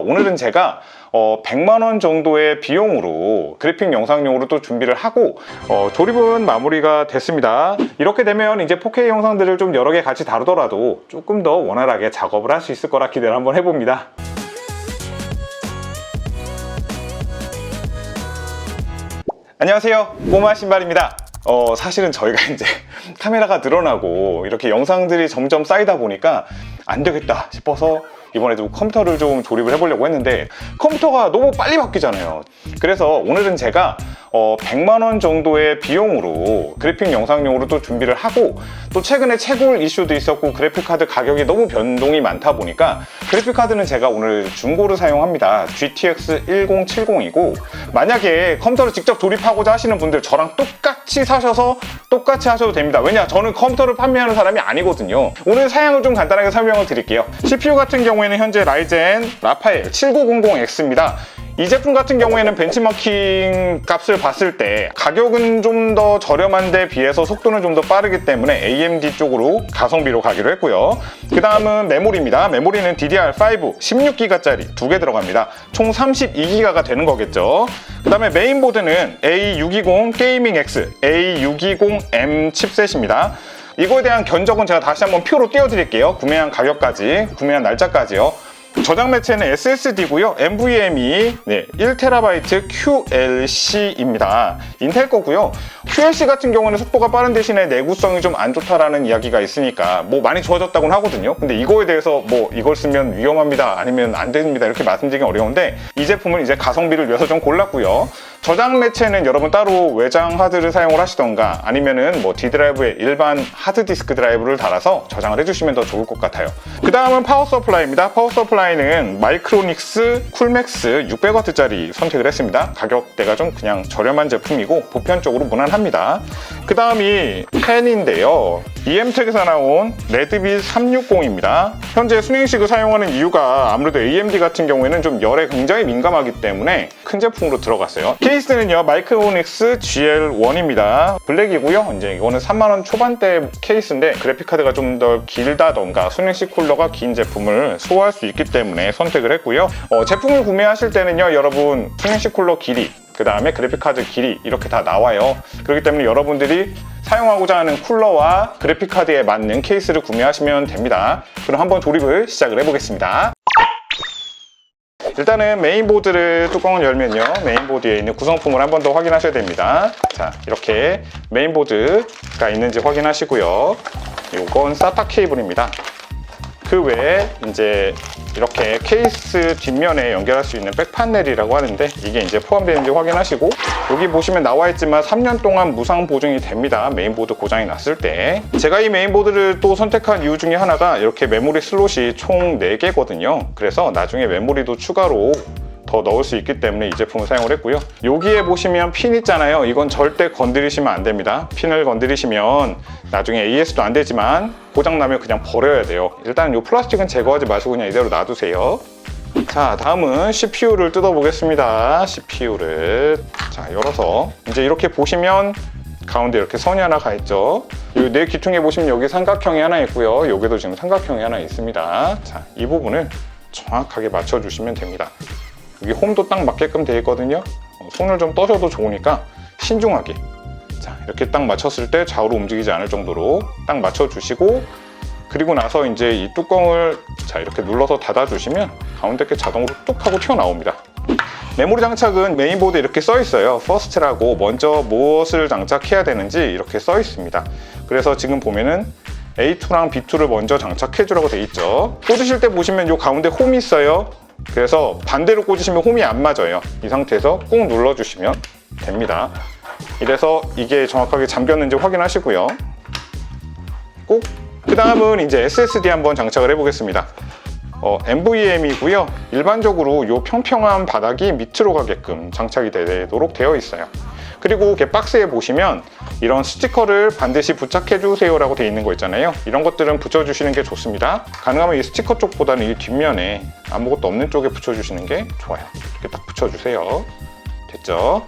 오늘은 제가 100만 원 정도의 비용으로 그래픽 영상용으로 또 준비를 하고 조립은 마무리가 됐습니다. 이렇게 되면 이제 4K 영상들을 좀 여러 개 같이 다루더라도 조금 더 원활하게 작업을 할 수 있을 거라 기대를 한번 해봅니다. 안녕하세요, 꼬마 신발입니다. 사실은 저희가 이제 카메라가 늘어나고 이렇게 영상들이 점점 쌓이다 보니까 안 되겠다 싶어서 이번에도 컴퓨터를 좀 조립을 해보려고 했는데 컴퓨터가 너무 빨리 바뀌잖아요. 그래서 오늘은 제가 100만 원 정도의 비용으로 그래픽 영상용으로 또 준비를 하고, 또 최근에 채굴 이슈도 있었고 그래픽카드 가격이 너무 변동이 많다 보니까 그래픽카드는 제가 오늘 중고를 사용합니다. GTX 1070이고, 만약에 컴퓨터를 직접 조립하고자 하시는 분들 저랑 똑같이 사셔서 똑같이 하셔도 됩니다. 왜냐, 저는 컴퓨터를 판매하는 사람이 아니거든요. 오늘 사양을 좀 간단하게 설명을 드릴게요. CPU 같은 경우에는 현재 라이젠 라파엘 7900X입니다. 이 제품 같은 경우에는 벤치마킹 값을 봤을 때 가격은 좀 더 저렴한데 비해서 속도는 좀 더 빠르기 때문에 AMD 쪽으로 가성비로 가기로 했고요. 그 다음은 메모리입니다. 메모리는 DDR5 16기가짜리 2개 들어갑니다. 총 32기가가 되는 거겠죠. 그 다음에 메인보드는 A620 게이밍 X A620M 칩셋입니다. 이거에 대한 견적은 제가 다시 한번 표로 띄워드릴게요. 구매한 가격까지, 구매한 날짜까지요. 저장 매체는 SSD고요. NVMe 1TB QLC입니다. 인텔 거고요. QLC 같은 경우는 속도가 빠른 대신에 내구성이 좀 안 좋다라는 이야기가 있으니까 뭐 많이 좋아졌다고는 하거든요. 근데 이거에 대해서 뭐 이걸 쓰면 위험합니다, 아니면 안 됩니다, 이렇게 말씀드리기 어려운데 이 제품은 이제 가성비를 위해서 좀 골랐고요. 저장 매체는 여러분 따로 외장 하드를 사용을 하시던가 아니면은 뭐 D 드라이브에 일반 하드디스크 드라이브를 달아서 저장을 해주시면 더 좋을 것 같아요. 그 다음은 파워 서플라이입니다. 파워 서플라이는 마이크로닉스 쿨맥스 600W짜리 선택을 했습니다. 가격대가 좀 그냥 저렴한 제품이고 보편적으로 무난합니다. 그 다음이 펜인데요. EM텍에서 나온 레드빗 360입니다. 현재 순행식을 사용하는 이유가 아무래도 AMD 같은 경우에는 좀 열에 굉장히 민감하기 때문에 큰 제품으로 들어갔어요. 케이스는요, 마이크로닉스 GL1입니다. 블랙이고요. 이제 이거는 3만 원 초반대 케이스인데 그래픽카드가 좀 더 길다던가 순행식 쿨러가 긴 제품을 소화할 수 있기 때문에 선택을 했고요. 제품을 구매하실 때는요, 여러분 순행식 쿨러 길이, 그 다음에 그래픽카드 길이 이렇게 다 나와요. 그렇기 때문에 여러분들이 사용하고자 하는 쿨러와 그래픽카드에 맞는 케이스를 구매하시면 됩니다. 그럼 한번 조립을 시작을 해보겠습니다. 일단은 메인보드를 뚜껑을 열면요, 메인보드에 있는 구성품을 한 번 더 확인하셔야 됩니다. 자, 이렇게 메인보드가 있는지 확인하시고요. 이건 SATA 케이블입니다. 그 외에 이제 이렇게 케이스 뒷면에 연결할 수 있는 백판넬이라고 하는데 이게 이제 포함되는지 확인하시고, 여기 보시면 나와 있지만 3년 동안 무상 보증이 됩니다. 메인보드 고장이 났을 때. 제가 이 메인보드를 또 선택한 이유 중에 하나가 이렇게 메모리 슬롯이 총 4개거든요. 그래서 나중에 메모리도 추가로 더 넣을 수 있기 때문에 이 제품을 사용을 했고요. 여기에 보시면 핀 있잖아요. 이건 절대 건드리시면 안 됩니다. 핀을 건드리시면 나중에 AS도 안 되지만 고장나면 그냥 버려야 돼요. 일단 이 플라스틱은 제거하지 마시고 그냥 이대로 놔두세요. 자, 다음은 CPU를 뜯어보겠습니다. CPU를 자, 열어서 이제 이렇게 보시면 가운데 이렇게 선이 하나 가 있죠. 이 내 귀퉁이에 보시면 여기 삼각형이 하나 있고요. 여기도 지금 삼각형이 하나 있습니다. 자, 이 부분을 정확하게 맞춰주시면 됩니다. 여기 홈도 딱 맞게끔 되어 있거든요. 손을 좀 떠셔도 좋으니까 신중하게, 자, 이렇게 딱 맞췄을 때 좌우로 움직이지 않을 정도로 딱 맞춰주시고, 그리고 나서 이제 이 뚜껑을 자, 이렇게 눌러서 닫아주시면 가운데 게 자동으로 뚝 하고 튀어나옵니다. 메모리 장착은 메인보드에 이렇게 써 있어요. 퍼스트라고 먼저 무엇을 장착해야 되는지 이렇게 써 있습니다. 그래서 지금 보면은 A2랑 B2를 먼저 장착해 주라고 되어 있죠. 꽂으실 때 보시면 이 가운데 홈이 있어요. 그래서 반대로 꽂으시면 홈이 안 맞아요. 이 상태에서 꾹 눌러주시면 됩니다. 이래서 이게 정확하게 잠겼는지 확인하시고요. 꼭. 그 다음은 이제 SSD 한번 장착을 해보겠습니다. NVMe이고요. 일반적으로 이 평평한 바닥이 밑으로 가게끔 장착이 되도록 되어 있어요. 그리고 이렇게 박스에 보시면 이런 스티커를 반드시 부착해 주세요 라고 되어 있는 거 있잖아요. 이런 것들은 붙여주시는 게 좋습니다. 가능하면 이 스티커 쪽보다는 이 뒷면에 아무것도 없는 쪽에 붙여주시는 게 좋아요. 이렇게 딱 붙여주세요. 됐죠?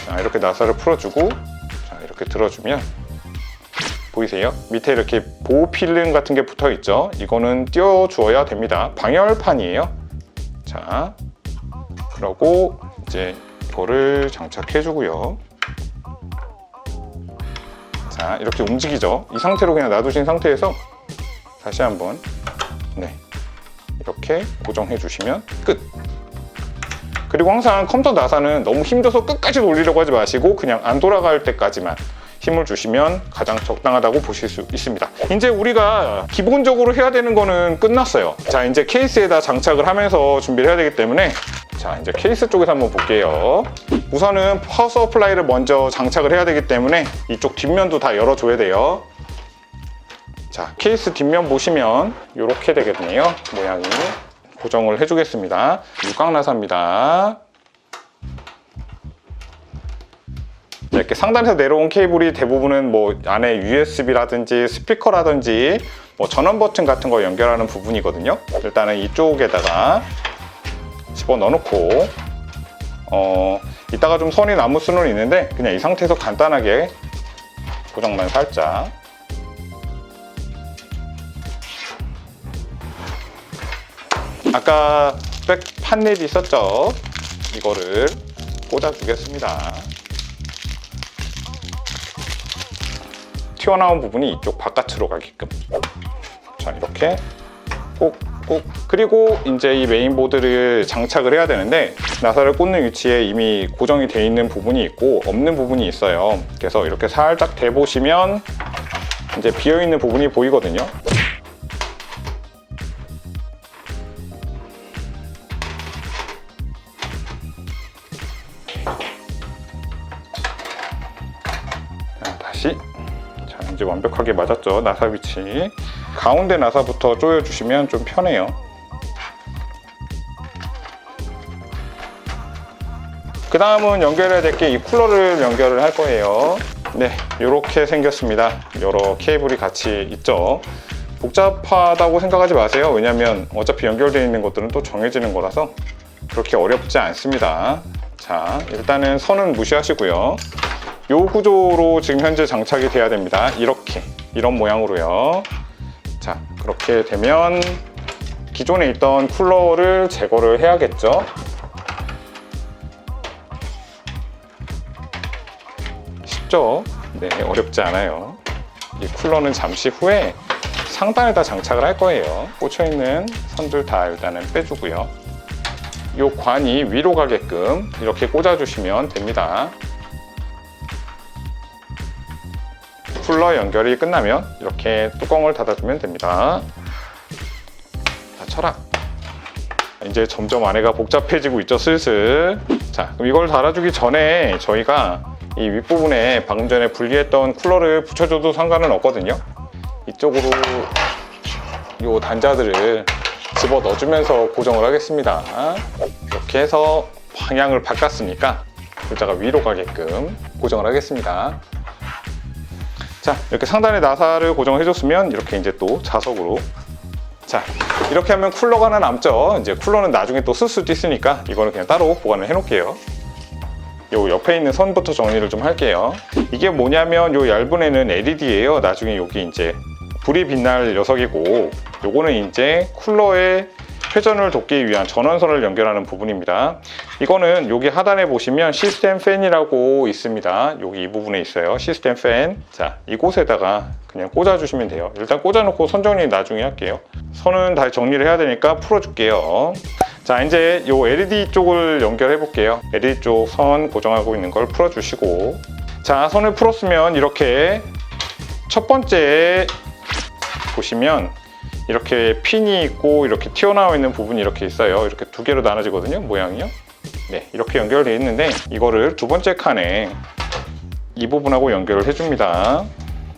자, 이렇게 나사를 풀어주고 자, 이렇게 들어주면 보이세요? 밑에 이렇게 보호 필름 같은 게 붙어 있죠. 이거는 띄워 주어야 됩니다. 방열판이에요. 자, 그러고 이제 이거를 장착해 주고요. 자, 이렇게 움직이죠. 이 상태로 그냥 놔두신 상태에서 다시 한번 이렇게 고정해 주시면 끝. 그리고 항상 컴퓨터 나사는 너무 힘줘서 끝까지 돌리려고 하지 마시고 그냥 안 돌아갈 때까지만 힘을 주시면 가장 적당하다고 보실 수 있습니다. 이제 우리가 기본적으로 해야 되는 거는 끝났어요. 자, 이제 케이스에다 장착을 하면서 준비를 해야 되기 때문에 자, 이제 케이스 쪽에서 한번 볼게요. 우선은 파워 서플라이를 먼저 장착을 해야 되기 때문에 이쪽 뒷면도 다 열어줘야 돼요. 자, 케이스 뒷면 보시면 이렇게 되거든요. 모양이. 고정을 해주겠습니다. 육각나사입니다. 이렇게 상단에서 내려온 케이블이 대부분은 뭐 안에 USB라든지 스피커라든지 뭐 전원 버튼 같은 거 연결하는 부분이거든요. 일단은 이쪽에다가 집어 넣어놓고 이따가 좀 선이 남을 수는 있는데 그냥 이 상태에서 간단하게 고정만 살짝. 아까 백 판넬이 있었죠? 이거를 꽂아주겠습니다. 튀어나온 부분이 이쪽 바깥으로 가게끔. 자, 이렇게 꼭. 그리고 이제 이 메인보드를 장착을 해야 되는데 나사를 꽂는 위치에 이미 고정이 되어 있는 부분이 있고 없는 부분이 있어요. 그래서 이렇게 살짝 대보시면 이제 비어있는 부분이 보이거든요. 다시. 자, 이제 완벽하게 맞았죠. 나사 위치. 가운데 나사부터 조여주시면 좀 편해요. 그 다음은 연결해야 될 게 이 쿨러를 연결을 할 거예요. 네, 이렇게 생겼습니다. 여러 케이블이 같이 있죠. 복잡하다고 생각하지 마세요. 왜냐면 어차피 연결되어 있는 것들은 또 정해지는 거라서 그렇게 어렵지 않습니다. 자, 일단은 선은 무시하시고요. 이 구조로 지금 현재 장착이 돼야 됩니다. 이런 모양으로요. 자, 그렇게 되면 기존에 있던 쿨러를 제거를 해야겠죠. 쉽죠? 네, 어렵지 않아요. 이 쿨러는 잠시 후에 상단에다 장착을 할 거예요. 꽂혀있는 선들 다 일단은 빼주고요. 이 관이 위로 가게끔 이렇게 꽂아주시면 됩니다. 쿨러 연결이 끝나면 이렇게 뚜껑을 닫아주면 됩니다. 자, 철학. 이제 점점 안에가 복잡해지고 있죠, 슬슬. 자, 그럼 이걸 달아주기 전에 저희가 이 윗부분에 방금 전에 분리했던 쿨러를 붙여줘도 상관은 없거든요. 이쪽으로 이 단자들을 집어 넣어주면서 고정을 하겠습니다. 이렇게 해서 방향을 바꿨으니까 글자가 위로 가게끔 고정을 하겠습니다. 자, 이렇게 상단에 나사를 고정을 해줬으면 이렇게 이제 또 자석으로. 자, 이렇게 하면 쿨러가 하나 남죠. 이제 쿨러는 나중에 또 쓸 수도 있으니까 이거는 그냥 따로 보관을 해 놓을게요. 요 옆에 있는 선부터 정리를 좀 할게요. 이게 뭐냐면 요 얇은 애는 LED예요. 나중에 여기 이제 불이 빛날 녀석이고, 요거는 이제 쿨러의 회전을 돕기 위한 전원선을 연결하는 부분입니다. 이거는 여기 하단에 보시면 시스템 팬이라고 있습니다. 여기 이 부분에 있어요. 시스템 팬. 자, 이곳에다가 그냥 꽂아주시면 돼요. 일단 꽂아놓고 선 정리 나중에 할게요. 선은 다시 정리를 해야 되니까 풀어줄게요. 자, 이제 요 LED 쪽을 연결해 볼게요. LED 쪽 선 고정하고 있는 걸 풀어주시고, 자, 선을 풀었으면 이렇게 첫 번째 보시면 이렇게 핀이 있고 이렇게 튀어나와 있는 부분이 이렇게 있어요. 이렇게 두 개로 나눠지거든요, 모양이요. 네, 이렇게 연결되어 있는데 이거를 두 번째 칸에 이 부분하고 연결을 해줍니다.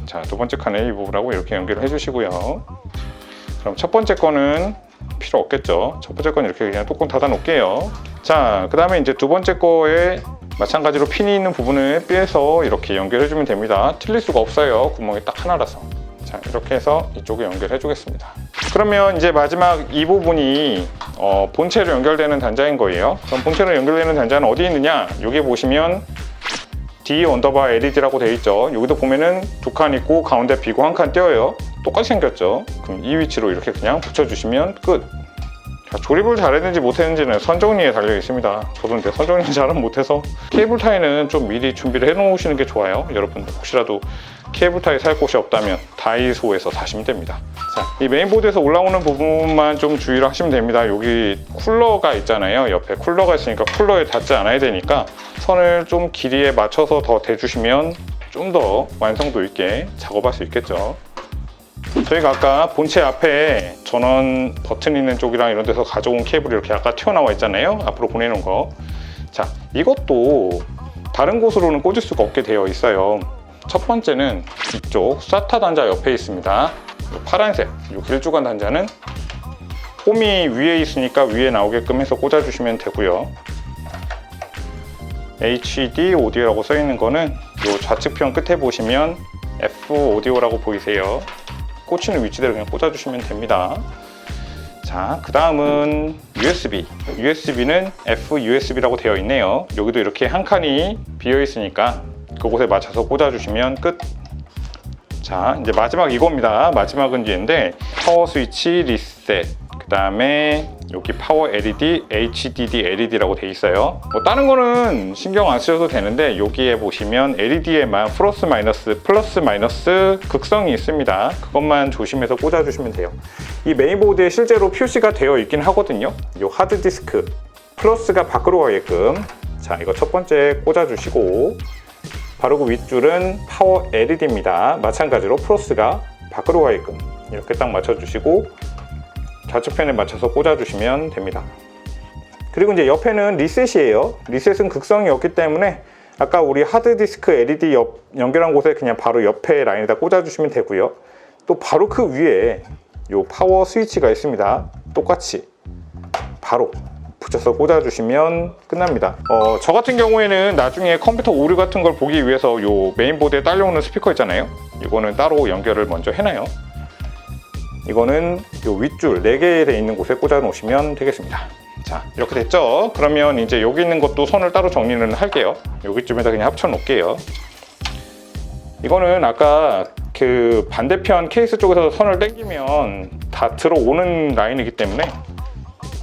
자, 두 번째 칸에 이 부분하고 이렇게 연결을 해주시고요. 그럼 첫 번째 거는 필요 없겠죠. 첫 번째 건 이렇게 그냥 뚜껑 닫아 놓을게요. 자, 그 다음에 이제 두 번째 거에 마찬가지로 핀이 있는 부분을 빼서 이렇게 연결해 주면 됩니다. 틀릴 수가 없어요. 구멍이 딱 하나라서. 자, 이렇게 해서 이쪽에 연결해 주겠습니다. 그러면 이제 마지막 이 부분이 본체로 연결되는 단자인 거예요. 그럼 본체로 연결되는 단자는 어디 있느냐? 여기 보시면 D_LED라고 되어 있죠. 여기도 보면은 두 칸 있고 가운데 비고 한 칸 띄어요. 똑같이 생겼죠. 그럼 이 위치로 이렇게 그냥 붙여주시면 끝. 자, 조립을 잘했는지 못했는지는 선정리에 달려 있습니다. 저도 근데 선정리 잘은 못해서 케이블 타이는 좀 미리 준비를 해 놓으시는 게 좋아요. 여러분들 혹시라도 케이블 타이 살 곳이 없다면 다이소에서 사시면 됩니다. 자, 이 메인보드에서 올라오는 부분만 좀 주의를 하시면 됩니다. 여기 쿨러가 있잖아요. 옆에 쿨러가 있으니까 쿨러에 닿지 않아야 되니까 선을 좀 길이에 맞춰서 더 대주시면 좀 더 완성도 있게 작업할 수 있겠죠. 저희가 아까 본체 앞에 전원 버튼 있는 쪽이랑 이런 데서 가져온 케이블이 이렇게 아까 튀어나와 있잖아요. 앞으로 보내놓은 거. 자, 이것도 다른 곳으로는 꽂을 수가 없게 되어 있어요. 첫 번째는 이쪽 SATA 단자 옆에 있습니다. 파란색 이 길쭉한 단자는 홈이 위에 있으니까 위에 나오게끔 해서 꽂아주시면 되고요. HD 오디오라고 써 있는 거는 이 좌측편 끝에 보시면 F 오디오라고 보이세요. 꽂히는 위치대로 그냥 꽂아주시면 됩니다. 자, 그 다음은 USB. USB는 FUSB라고 되어 있네요. 여기도 이렇게 한 칸이 비어 있으니까 그곳에 맞춰서 꽂아주시면 끝. 자, 이제 마지막 이겁니다. 마지막은 이제인데 파워 스위치 리셋. 그 다음에 여기 파워 LED, HDD LED라고 되어 있어요. 뭐 다른 거는 신경 안 쓰셔도 되는데 여기에 보시면 LED에만 플러스 마이너스 극성이 있습니다. 그것만 조심해서 꽂아주시면 돼요. 이 메인보드에 실제로 표시가 되어 있긴 하거든요. 이 하드디스크 플러스가 밖으로 가게끔. 자, 이거 첫 번째 꽂아주시고 바로 그 윗줄은 파워 LED입니다. 마찬가지로 플러스가 밖으로 가게끔 이렇게 딱 맞춰주시고 좌측편에 맞춰서 꽂아주시면 됩니다. 그리고 이제 옆에는 리셋이에요. 리셋은 극성이 없기 때문에 아까 우리 하드디스크 LED 연결한 곳에 그냥 바로 옆에 라인에다 꽂아주시면 되고요. 또 바로 그 위에 이 파워 스위치가 있습니다. 똑같이 바로 붙여서 꽂아주시면 끝납니다. 저 같은 경우에는 나중에 컴퓨터 오류 같은 걸 보기 위해서 이 메인보드에 딸려오는 스피커 있잖아요. 이거는 따로 연결을 먼저 해놔요. 이거는 이 윗줄 4개 되어 있는 곳에 꽂아 놓으시면 되겠습니다. 자, 이렇게 됐죠? 그러면 이제 여기 있는 것도 선을 따로 정리는 할게요. 여기쯤에다 그냥 합쳐 놓을게요. 이거는 아까 그 반대편 케이스 쪽에서 선을 당기면 다 들어오는 라인이기 때문에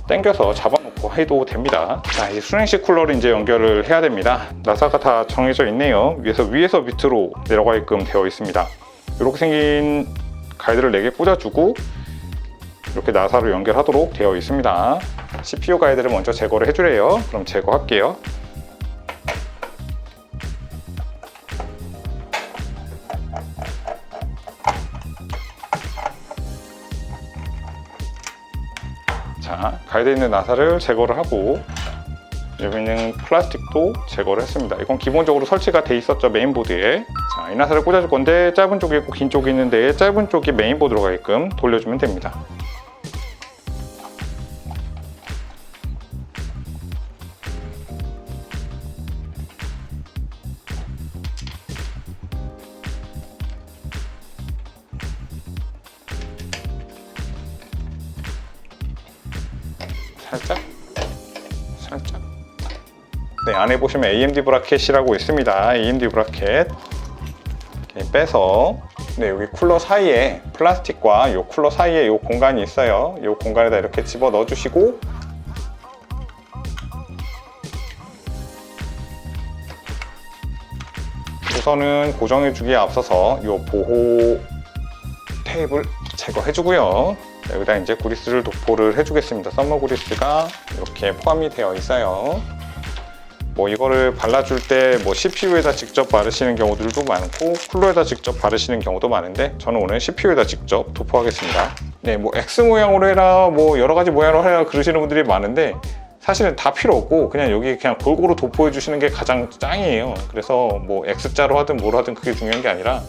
당겨서 잡아놓고 해도 됩니다. 자, 이 수냉식 쿨러를 이제 연결을 해야 됩니다. 나사가 다 정해져 있네요. 위에서 밑으로 내려가게끔 되어 있습니다. 이렇게 생긴 가이드를 4개 꽂아주고 이렇게 나사로 연결하도록 되어 있습니다. CPU 가이드를 먼저 제거를 해주래요. 그럼 제거할게요. 자, 가이드에 있는 나사를 제거를 하고 여기 있는 플라스틱도 제거를 했습니다. 이건 기본적으로 설치가 돼 있었죠, 메인보드에. 자, 이 나사를 꽂아줄 건데 짧은 쪽이 있고 긴 쪽이 있는데 짧은 쪽이 메인보드로 가게끔 돌려주면 됩니다. 살짝. 네, 안에 보시면 AMD 브라켓이라고 있습니다. AMD 브라켓 이렇게 빼서 여기 쿨러 사이에 플라스틱과 이 쿨러 사이에 이 공간이 있어요. 이 공간에다 이렇게 집어 넣어 주시고 우선은 고정해 주기에 앞서서 이 보호 테이프를 제거해 주고요. 여기다 이제 그리스를 도포를 해주겠습니다. 썸머 그리스가 이렇게 포함이 되어 있어요. 뭐 이거를 발라줄 때 뭐 CPU에다 직접 바르시는 경우들도 많고 쿨러에다 직접 바르시는 경우도 많은데 저는 오늘 CPU에다 직접 도포하겠습니다. 네, 뭐 X 모양으로 해라, 뭐 여러 가지 모양으로 해라 그러시는 분들이 많은데 사실은 다 필요 없고 그냥 여기 그냥 골고루 도포해 주시는 게 가장 짱이에요. 그래서 뭐 X자로 하든 뭐로 하든 그게 중요한 게 아니라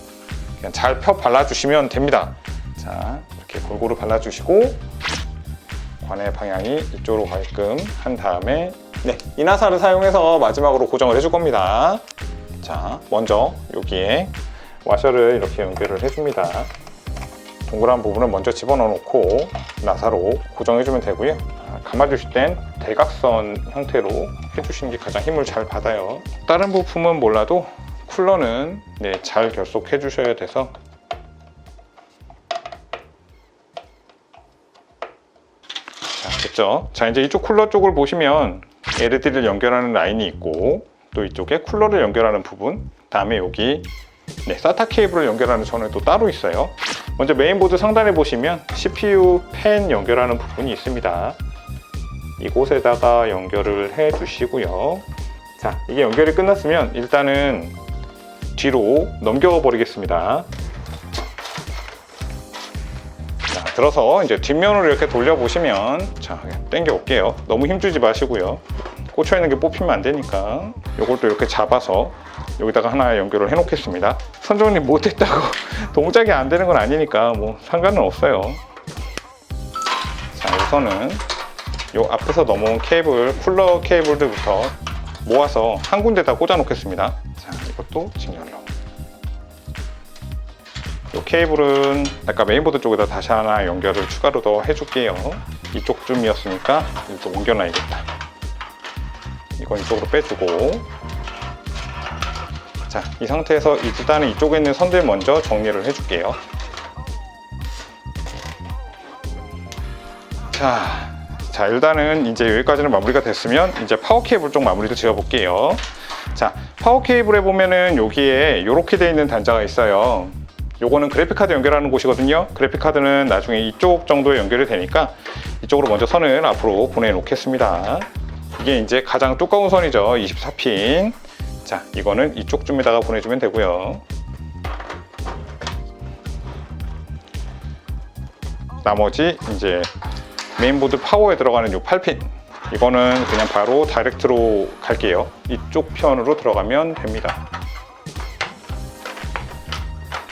그냥 잘 펴 발라주시면 됩니다. 자, 이렇게 골고루 발라주시고 관의 방향이 이쪽으로 가게끔 한 다음에 이 나사를 사용해서 마지막으로 고정을 해줄 겁니다. 자, 먼저 여기에 와셔를 이렇게 연결을 해줍니다. 동그란 부분을 먼저 집어넣어 놓고 나사로 고정해주면 되고요. 감아주실 땐 대각선 형태로 해주시는 게 가장 힘을 잘 받아요. 다른 부품은 몰라도 쿨러는 잘 결속해 주셔야 돼서 자, 됐죠? 자, 이제 이쪽 쿨러 쪽을 보시면 LED를 연결하는 라인이 있고 또 이쪽에 쿨러를 연결하는 부분, 다음에 여기 SATA 케이블을 연결하는 선은 또 따로 있어요. 먼저 메인보드 상단에 보시면 CPU 팬 연결하는 부분이 있습니다. 이곳에다가 연결을 해 주시고요. 자, 이게 연결이 끝났으면 일단은 뒤로 넘겨 버리겠습니다. 자, 들어서 이제 뒷면으로 이렇게 돌려 보시면, 자, 당겨 볼게요. 너무 힘주지 마시고요. 꽂혀 있는 게 뽑히면 안 되니까 이것도 이렇게 잡아서 여기다가 하나 연결을 해 놓겠습니다. 선정님 못했다고 동작이 안 되는 건 아니니까 뭐 상관은 없어요. 자, 우선은 요 앞에서 넘어온 케이블, 쿨러 케이블들부터 모아서 한 군데다 꽂아 놓겠습니다. 자, 이것도 직렬로. 요 케이블은 아까 메인보드 쪽에다 다시 하나 연결을 추가로 더 해줄게요. 이쪽쯤이었으니까 이쪽 옮겨놔야겠다. 이건 이쪽으로 빼주고, 자, 이 상태에서 일단은 이쪽에 있는 선들 먼저 정리를 해줄게요. 자, 일단은 이제 여기까지는 마무리가 됐으면 이제 파워 케이블 쪽 마무리도 지어 볼게요. 자, 파워 케이블에 보면은 여기에 이렇게 되어 있는 단자가 있어요. 요거는 그래픽카드 연결하는 곳이거든요. 그래픽카드는 나중에 이쪽 정도에 연결이 되니까 이쪽으로 먼저 선을 앞으로 보내 놓겠습니다. 이게 이제 가장 두꺼운 선이죠. 24핀. 자, 이거는 이쪽쯤에다가 보내주면 되고요. 나머지 이제 메인보드 파워에 들어가는 이 8핀, 이거는 그냥 바로 다이렉트로 갈게요. 이쪽 편으로 들어가면 됩니다.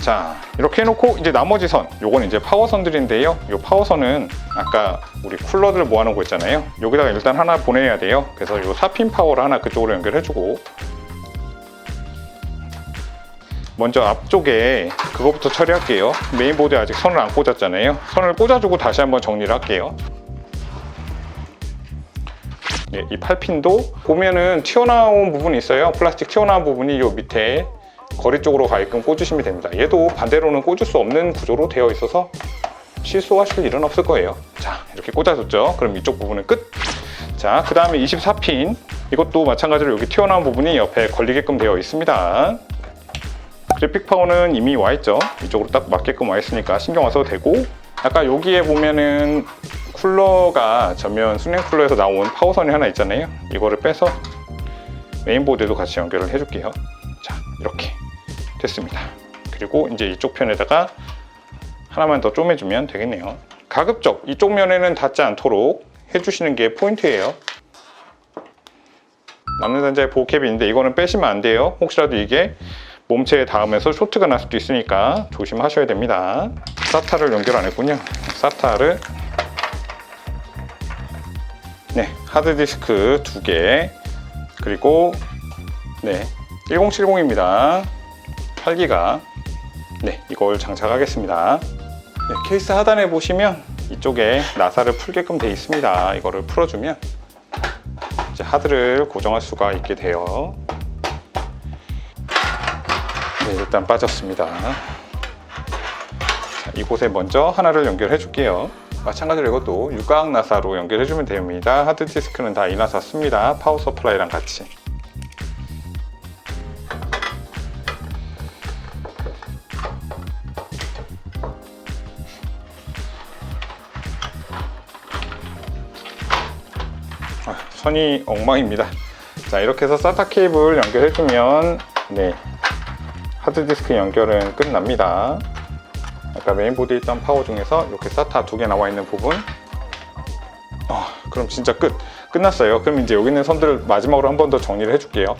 자, 이렇게 해놓고 이제 나머지 선, 요건 이제 파워선들인데요. 이 파워선은 아까 우리 쿨러들 모아놓은 거 있잖아요. 여기다가 일단 하나 보내야 돼요. 그래서 이 4핀 파워를 하나 그쪽으로 연결해주고, 먼저 앞쪽에 그거부터 처리할게요. 메인보드에 아직 선을 안 꽂았잖아요. 선을 꽂아주고 다시 한번 정리를 할게요. 네, 이 8핀도 보면은 튀어나온 부분이 있어요. 플라스틱 튀어나온 부분이 이 밑에 거리 쪽으로 가게끔 꽂으시면 됩니다. 얘도 반대로는 꽂을 수 없는 구조로 되어 있어서 실수하실 일은 없을 거예요. 자, 이렇게 꽂아줬죠. 그럼 이쪽 부분은 끝. 자, 그 다음에 24핀, 이것도 마찬가지로 여기 튀어나온 부분이 옆에 걸리게끔 되어 있습니다. 그래픽 파워는 이미 와 있죠. 이쪽으로 딱 맞게끔 와 있으니까 신경 안 써도 되고, 아까 여기에 보면은 쿨러가 전면 수냉 쿨러에서 나온 파워선이 하나 있잖아요. 이거를 빼서 메인보드에도 같이 연결을 해줄게요. 자, 이렇게 됐습니다. 그리고 이제 이쪽 편에다가 하나만 더 쪼매주면 되겠네요. 가급적 이쪽 면에는 닿지 않도록 해주시는 게 포인트예요. 남는 단자의 보호캡인데 이거는 빼시면 안 돼요. 혹시라도 이게 몸체에 닿으면서 쇼트가 날 수도 있으니까 조심하셔야 됩니다. SATA를 연결 안 했군요. SATA를 하드디스크 2개, 그리고 1070입니다. 8기가. 이걸 장착하겠습니다. 케이스 하단에 보시면 이쪽에 나사를 풀게끔 되어 있습니다. 이거를 풀어주면 이제 하드를 고정할 수가 있게 돼요. 일단 빠졌습니다. 자, 이곳에 먼저 하나를 연결해 줄게요. 마찬가지로 이것도 육각 나사로 연결해 주면 됩니다. 하드디스크는 다 이 나사 씁니다. 파워 서플라이랑 같이. 선이 엉망입니다. 자, 이렇게 해서 SATA 케이블 연결해 주면 하드디스크 연결은 끝납니다. 아까 메인보드에 있던 파워 중에서 이렇게 SATA 2개 나와 있는 부분, 그럼 진짜 끝났어요. 그럼 이제 여기 있는 선들을 마지막으로 한 번 더 정리를 해줄게요.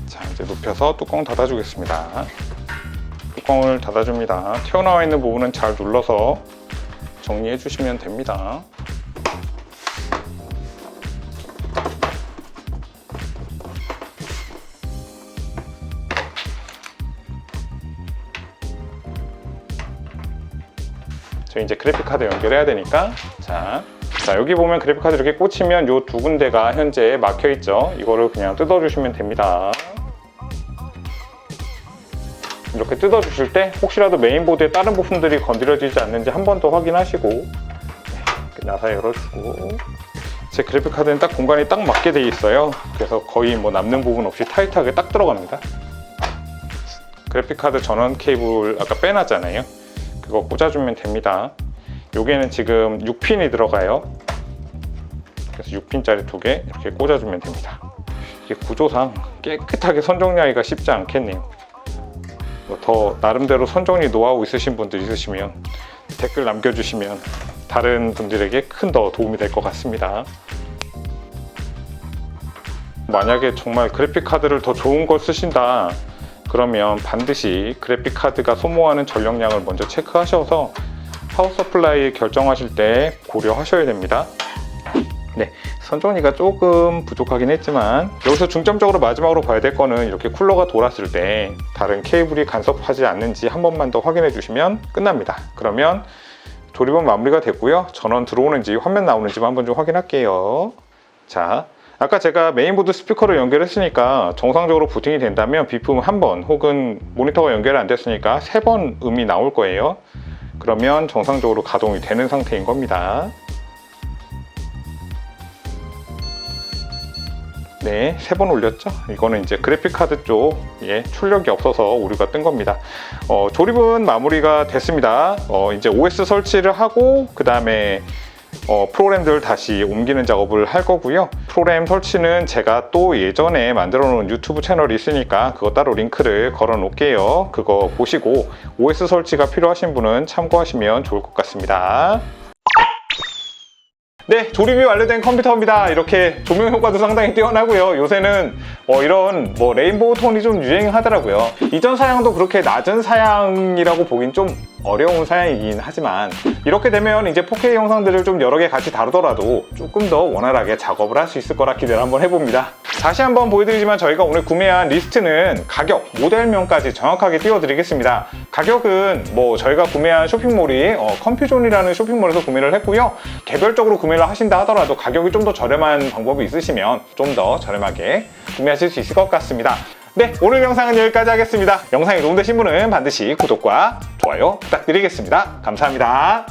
자, 이제 눕혀서 뚜껑 닫아주겠습니다. 뚜껑을 닫아줍니다. 튀어나와 있는 부분은 잘 눌러서 정리해 주시면 됩니다. 이제 그래픽카드 연결해야 되니까 자, 여기 보면 그래픽카드 이렇게 꽂히면 요 두 군데가 현재 막혀 있죠. 이거를 그냥 뜯어주시면 됩니다. 이렇게 뜯어주실 때 혹시라도 메인보드의 다른 부품들이 건드려지지 않는지 한 번 더 확인하시고 나사 열어주고 제 그래픽카드는 딱 공간이 딱 맞게 돼 있어요. 그래서 거의 뭐 남는 부분 없이 타이트하게 딱 들어갑니다. 그래픽카드 전원 케이블 아까 빼놨잖아요. 그거 꽂아주면 됩니다. 여기에는 지금 6핀이 들어가요. 그래서 6핀짜리 2개 이렇게 꽂아주면 됩니다. 이게 구조상 깨끗하게 선정리하기가 쉽지 않겠네요. 더 나름대로 선정리 노하우 있으신 분들 있으시면 댓글 남겨주시면 다른 분들에게 큰 더 도움이 될 것 같습니다. 만약에 정말 그래픽카드를 더 좋은 걸 쓰신다 그러면 반드시 그래픽카드가 소모하는 전력량을 먼저 체크하셔서 파워 서플라이 결정하실 때 고려하셔야 됩니다. 네, 선정리가 조금 부족하긴 했지만 여기서 중점적으로 마지막으로 봐야 될 거는 이렇게 쿨러가 돌았을 때 다른 케이블이 간섭하지 않는지 한 번만 더 확인해 주시면 끝납니다. 그러면 조립은 마무리가 됐고요. 전원 들어오는지 화면 나오는지만 한번 좀 확인할게요. 자, 아까 제가 메인보드 스피커를 연결했으니까 정상적으로 부팅이 된다면 비품 1번 혹은 모니터가 연결이 안 됐으니까 3번 음이 나올 거예요. 그러면 정상적으로 가동이 되는 상태인 겁니다. 네, 3번 올렸죠? 이거는 이제 그래픽카드 쪽에 출력이 없어서 오류가 뜬 겁니다. 조립은 마무리가 됐습니다. 이제 OS 설치를 하고 그 다음에 프로그램들 다시 옮기는 작업을 할 거고요. 프로그램 설치는 제가 또 예전에 만들어 놓은 유튜브 채널이 있으니까 그거 따로 링크를 걸어 놓을게요. 그거 보시고 OS 설치가 필요하신 분은 참고하시면 좋을 것 같습니다. 네, 조립이 완료된 컴퓨터입니다. 이렇게 조명 효과도 상당히 뛰어나고요. 요새는 이런 레인보우 톤이 좀 유행하더라고요. 이전 사양도 그렇게 낮은 사양이라고 보긴 좀 어려운 사양이긴 하지만 이렇게 되면 이제 4K 영상들을 좀 여러 개 같이 다루더라도 조금 더 원활하게 작업을 할 수 있을 거라 기대를 한번 해봅니다. 다시 한번 보여드리지만 저희가 오늘 구매한 리스트는 가격, 모델명까지 정확하게 띄워드리겠습니다. 가격은 저희가 구매한 쇼핑몰이 컴퓨존이라는 쇼핑몰에서 구매를 했고요. 개별적으로 구매를 하신다 하더라도 가격이 좀 더 저렴한 방법이 있으시면 좀 더 저렴하게 구매하실 수 있을 것 같습니다. 네, 오늘 영상은 여기까지 하겠습니다. 영상이 도움되신 분은 반드시 구독과 좋아요 부탁드리겠습니다. 감사합니다.